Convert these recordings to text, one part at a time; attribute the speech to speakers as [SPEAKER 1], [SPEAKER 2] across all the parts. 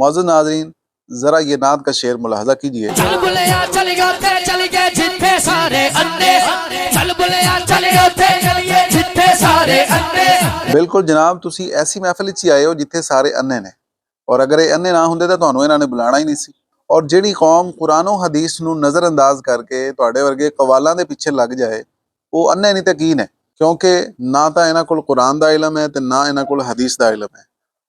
[SPEAKER 1] मौजूद नाज़रीन, जरा ये नात का शेर मुलाहजा कीजिए।
[SPEAKER 2] चल बुलिया चल गए जिथे सारे अन्ने, चल बुलिया चल गए जिथे सारे अन्ने।
[SPEAKER 1] बिल्कुल जनाब, तुसी ऐसी महफिल च ही आए हो जिथे सारे अन्ने ने, और अगर ये अन्ने ना होंदे तां तुहानूं इन्हां ने बुलाना ही नहीं सी। और जिहड़ी कौम कुरानो हदीस नूं नज़रअंदाज करके तुहाडे वर्गे कवालां दे पिछे लग जाए, वो अन्ने नहीं तां की ने, क्योंकि ना तां इन्हां कोल कुरान दा इलम है ते ना इन्हां कोल हदीस दा इलम है,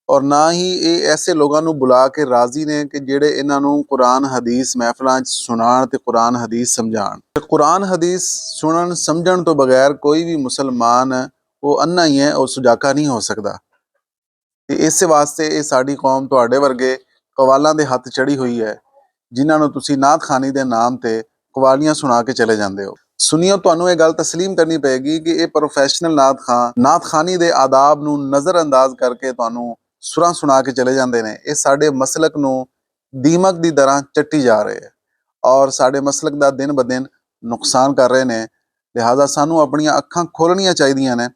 [SPEAKER 1] और ना ही ये ऐसे लोगों नूं बुला के राजी ने कि जिहड़े इन्हां नूं कुरान हदीस महफिलां च सुणाण ते कुरान हदीस समझाण। कुरान हदीस सुनन समझण तो बगैर कोई भी मुसलमान वो अन्ना ही है, और सुजाका नहीं हो सकता। ਤੇ ਇਸੇ ਵਾਸਤੇ ਇਹ ਸਾਡੀ ਕੌਮ ਤੁਹਾਡੇ ਵਰਗੇ ਕਵਾਲਾਂ ਦੇ ਹੱਥ ਚੜੀ ਹੋਈ ਹੈ, ਜਿਨ੍ਹਾਂ ਨੂੰ ਤੁਸੀਂ ਨਾਤ ਖਾਨੀ ਦੇ ਨਾਮ ਤੇ ਕਵਾਲੀਆਂ ਸੁਣਾ ਕੇ ਚਲੇ ਜਾਂਦੇ ਹੋ। ਸੁਣੀਓ, ਤੁਹਾਨੂੰ ਇਹ ਗੱਲ ਤਸਲੀਮ ਕਰਨੀ ਪਏਗੀ ਕਿ ਇਹ ਪ੍ਰੋਫੈਸ਼ਨਲ ਨਾਤ ਖਾਨੀ ਦੇ ਆਦਾਬ ਨੂੰ ਨਜ਼ਰਅੰਦਾਜ਼ ਕਰਕੇ ਤੁਹਾਨੂੰ ਸੁਰਾਂ ਸੁਣਾ ਕੇ ਚਲੇ ਜਾਂਦੇ ਨੇ। ਇਹ ਸਾਡੇ ਮਸਲਕ ਨੂੰ ਦੀਮਕ ਦੀ ਤਰ੍ਹਾਂ ਚੱਟੀ ਜਾ ਰਹੇ ਹੈ, ਔਰ ਸਾਡੇ ਮਸਲਕ ਦਾ ਦਿਨ ਬ ਦਿਨ ਨੁਕਸਾਨ ਕਰ ਰਹੇ ਨੇ। ਲਿਹਾਜ਼ਾ ਸਾਨੂੰ ਆਪਣੀਆਂ ਅੱਖਾਂ ਖੋਲ੍ਹਣੀਆਂ ਚਾਹੀਦੀਆਂ ਨੇ,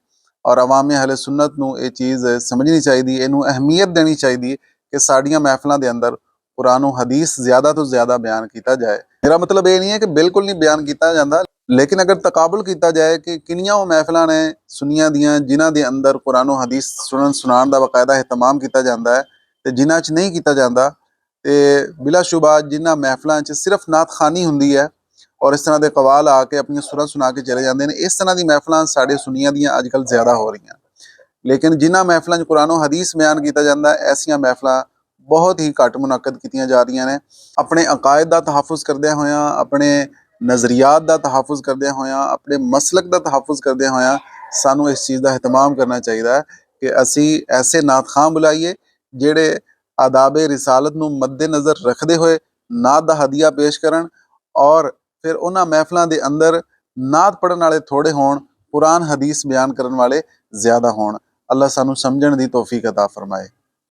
[SPEAKER 1] और अवाम अहले सुन्नत नूं ये चीज़ समझनी चाहिए, इनू अहमियत देनी चाहिए कि साड़ियाँ महफिलों के अंदर कुरानो हदीस ज़्यादा तो ज़्यादा बयान किया जाए। मेरा मतलब ये नहीं है कि बिल्कुल नहीं बयान किया जाता, लेकिन अगर तकाबुल किया जाए कि किनियां वो महफिलां ने सुनिया दियां जिन्हां दे अंदर कुरानो हदीस सुनाण दा बाकायदा एहतमाम किया जाता है, तो जिन्हां च नहीं किया जाता, तो बिलाशुबा जिन्हां महफिलों च सिर्फ नात खानी हुंदी है और इस तरह के कवाल आके अपनी सुरां सुना के चले जाते हैं। इस तरह की महफिलां साढ़े सुनिया दियां अजकल ज़्यादा हो रही हैं, लेकिन जिन्हां महफिलों कुरानो हदीस बयान किया जाता है, ऐसियां महफिलां बहुत ही घट मुनक्कद कीतियां जा रही ने। अपने अकायद का तहफ़ुज़ करदे होया, अपने नज़रियात का तहफ़ुज़ करदे होया, अपने मसलक का तहफ़ुज़ करदे होया सानू इस चीज़ का एहतमाम करना चाहिए कि असी ऐसे नात खां बुलाइए जिहड़े आदाब रिसालत नूं मद्देनज़र रखते हुए नात का हदिया पेश करन, और फिर उन्हां महफिलों के अंदर नात पढ़न वाले थोड़े होण, कुरान हदीस बयान करन वाले ज़्यादा होण। अल्लाह सानू समझण दी तौफीक अता फरमाए।